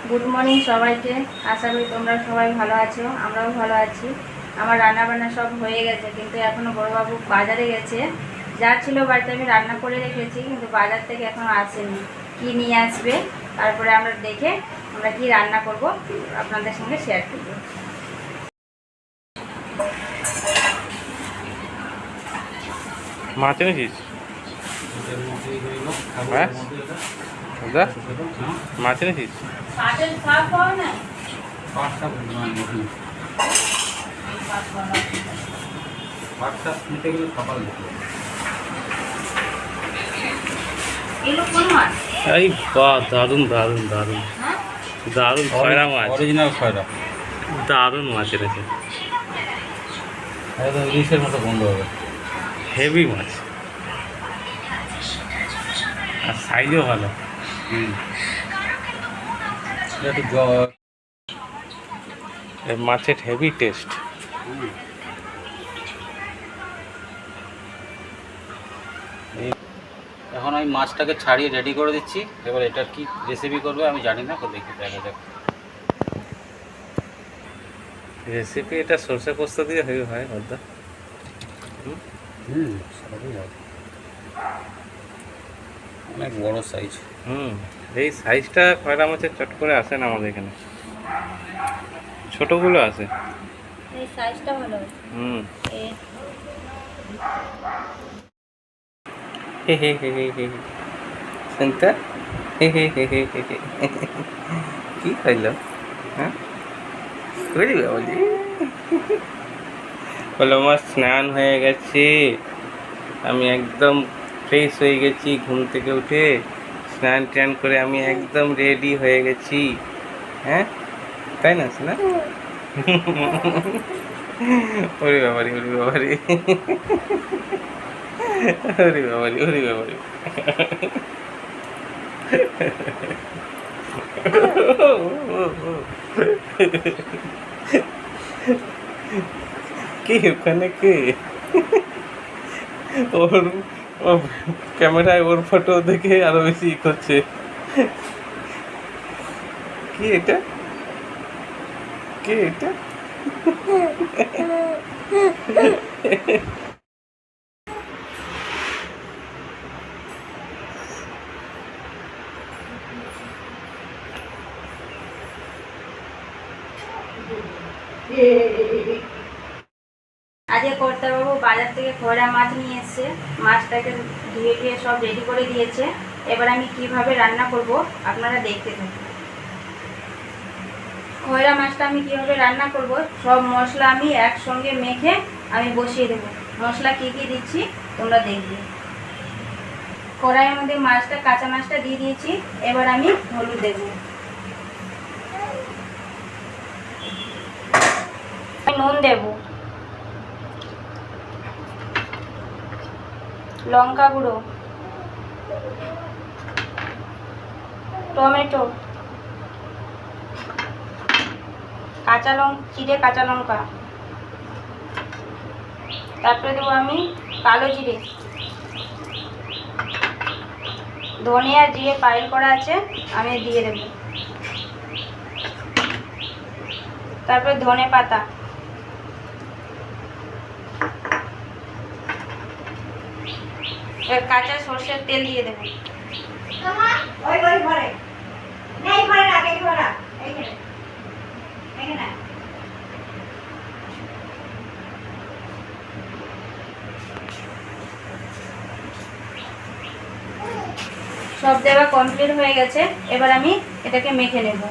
Good morning সবাইকে। আশা করি তোমরা সবাই ভালো আছো, আমরাও ভালো আছি। আমার রান্না বান্না সব হয়ে গেছে, কিন্তু এখনও বড়োবাবু বাজারে গেছে। যা ছিল বাড়িতে আমি রান্না করে রেখেছি, কিন্তু বাজার থেকে এখনও আসেনি। কি নিয়ে আসবে তারপরে আমরা দেখে আমরা কি রান্না করব আপনাদের সঙ্গে শেয়ার করব। মাছ এনেছিস? হ্যাঁ দাদা, মাছ এনেছিস? এই বাহ, দারুণ দারুণ দারুণ দারুণ খয়রা মাছ, অরিজিনাল খয়রা, দারুণ মাছ এনেছে। একদম ইলিশের মতো গন্ধ হবে, হেভি মাছ আর সাইজও ভালো। একটু জল, এই মাছের হেভি টেস্ট। এখন আমি মাছটাকে ছাড়িয়ে রেডি করে দিচ্ছি। এবার এটা কি রেসিপি করবে আমি জানি না, তো দেখি দেখা যাক। রেসিপি এটা সর্ষে পোস্ত দিয়ে হয় হয়তো। সবই হয়, অনেক বড় সাইজ। এই সাইজটা খয়রা মাছের চট করে আসে না আমাদের এখানে, ছোটগুলো আছে। এই সাইজটা ভালো। হে হে হে হে হে শুনতে হে হে হে হে হে হে কি খাইল? হ্যাঁ বলি বলো, আমার স্নান হয়ে গেছে, আমি একদম ফ্রেশ হয়ে গেছি। ঘুম থেকে উঠে স্নান টান করে আমি একদম রেডি হয়ে গেছি। হ্যাঁ তাই না না? ওরে বাবারি, ওরে বাবারি, ওরে বাবারি, ওরে বাবারি। কি ওখানে কে? ওর ক্যামেরায় ওর ফটো দেখে আরো বেশি করছে। কি এটা? কে এটা? আজকে কর্তাবাবু বাজার থেকে খয়রা মাছ নিয়ে এসছে। মাছটাকে ধুয়ে ধুয়ে সব রেডি করে দিয়েছে। এবার আমি কিভাবে রান্না করব আপনারা দেখতে থাকুন। খয়রা মাছটা আমি কিভাবে রান্না করব, সব মশলা আমি একসঙ্গে মেখে আমি বসিয়ে দেবো। মশলা কি কি দিচ্ছি তোমরা দেখবে। কড়াইয়ের মধ্যে কাঁচা মাছটা দিয়ে দিয়েছি। এবার আমি হলুদ দেব, নুন দেব, লঙ্কা গুঁড়ো, টমেটো, চিড়ে কাঁচা লঙ্কা, তারপরে দেবো আমি কালো জিরে, ধনে আর জিরে পাইল করা আছে আমি দিয়ে দেব, তারপরে ধনে পাতা, কাঁচা সর্ষের তেল দিয়ে দেবো। সব দেওয়া কমপ্লিট হয়ে গেছে। এবার আমি এটাকে মেখে নেব।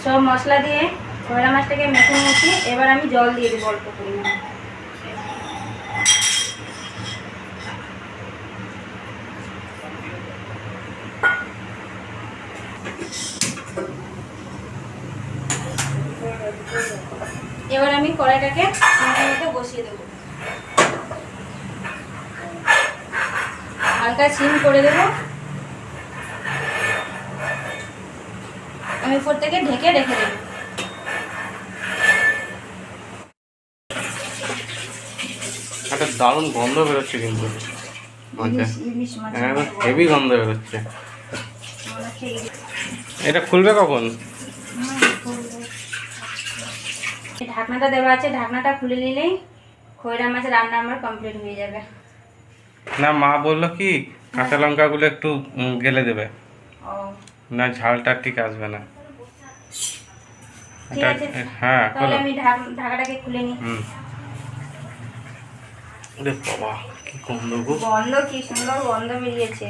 সব মশলা দিয়ে খয়রা মাছটাকে মেখে নিয়েছি। এবার আমি জল দিয়ে দেবো অল্প পরিমাণে। এবার আমি কড়াইটাকে সিমের মধ্যে বসিয়ে দেবো, হালকা সিম করে দেবো। আমি উপর থেকে ঢেকে রেখে দেবো। একটা দারুণ গন্ধ বেরোচ্ছে কিন্তু মাছের। ইলিশ মাছ হ্যাঁ, হেভি গন্ধ বেরোচ্ছে। মনে হচ্ছে এটা খুলবে কখন? এই ঢাকনাটা দেওয়া আছে, ঢাকনাটা খুলে নিলেই খয়রা মাছের রান্না আমার কমপ্লিট হয়ে যাবে। না, মা বললো কি কাঁচা লঙ্কাগুলো একটু গেলে দেবে, ও না ঝালটা ঠিক আসবে না। ঠিক আছে, হ্যাঁ তাহলে খোলো। আমি ঢাকাটাকে খুলে নিই। হুম। ওরে বাবা, কি গন্ধ গো। গন্ধ কি সুন্দর গন্ধ বেরিয়েছে।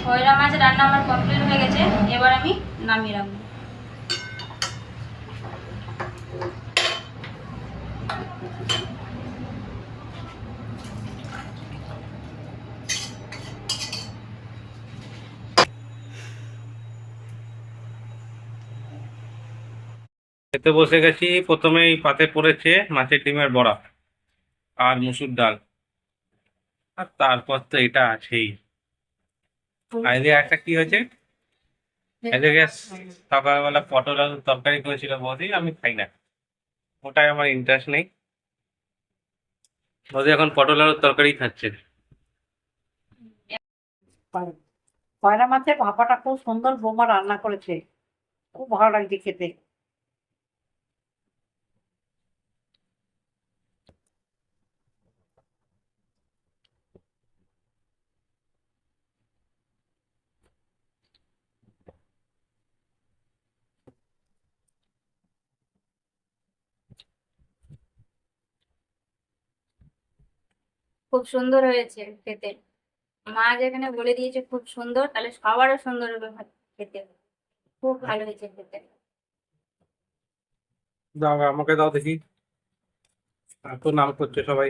খয়রা মাছ রান্না আমার কমপ্লিট হয়ে গেছে, এবার আমি নামিয়ে রাখবো। খেতে বসে গেছি। প্রথমেই পাতে পড়েছে মাছের ডিমের বড়া আর মুসুর ডাল, আর তারপর তো এটা আছেই। আর এদিকে একটা কি হয়েছে, এদিকে সকালবেলা পটল আলুর তরকারি করেছিল বৌদি, আমি খাই না, ওটাই আমার ইন্টারেস্ট নেই। বৌদি এখন পটল আলুর তরকারি খাচ্ছে। পয়লা মাছের ভাপাটা খুব সুন্দর বৌমা রান্না করেছে, খুব ভালো লাগছে খেতে। খুব সুন্দর হয়েছে খেতে। মা যেখানে বলে দিয়েছে খুব সুন্দর, তাহলে সবারও সুন্দর হবে খেতে। খুব ভালো হয়েছে খেতে। দাও আমাকে দাও দেখি, এত নাম করছে সবাই।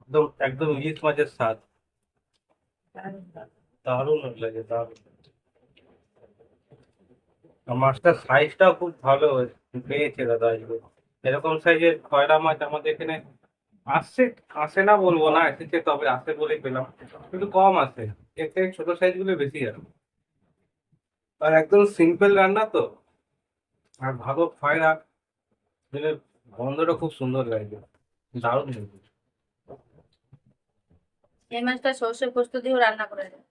একদম একদম ইলিশ মাছের স্বাদ, দারুণ লাগে দারুণ। আর মাছটার সাইজটাও খুব ভালো পেয়েছে দাদা আজকে। এরকম সাইজের খয়রা মাছ আমাদের এখানে আসছে, আসে না বলবো না, এসেছে তবে আসে বলেই পেলাম, কিন্তু কম আসে। এর থেকে ছোট সাইজ গুলো বেশি আসে। আর একদম সিম্পল রান্না তো, আর ভালো খয়রা দিলে গন্ধটা খুব সুন্দর লাগে, দারুণ লাগে। এই মাছটা সর্ষে পোস্ত দিয়েও রান্না করে দেয়।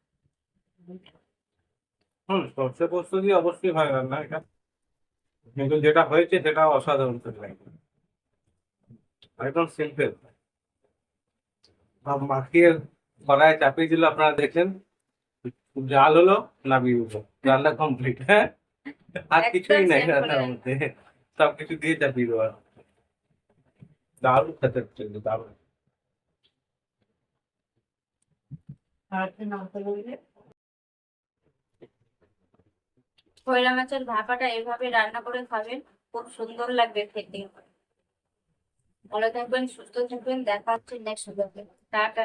সর্ষে পোস্ত দিয়ে অবশ্যই হয় রান্না এটা, কিন্তু যেটা হয়েছে সেটা অসাধারণ লাগে, একদম সিম্পল। মাখিয়ে কড়াই চাপিয়ে দিল, আপনারা দেখলেন, জাল হলো, নামিয়ে দিল, রান্না কমপ্লিট। হ্যাঁ, আর কিছুই নাই simple রান্নার রান্না। মধ্যে, সবকিছু দিয়ে চাপিয়ে দেওয়া। দারুণ খেতে হচ্ছে, দারুণ। আর একটু নামতে বললে খয়রা মাছের ভাপাটা এভাবে রান্না করে খাবেন, খুব সুন্দর লাগবে খেতে। ভালো থাকবেন, সুস্থ থাকবেন, দেখা হচ্ছে নেক্সট ভিডিওতে। টাটা।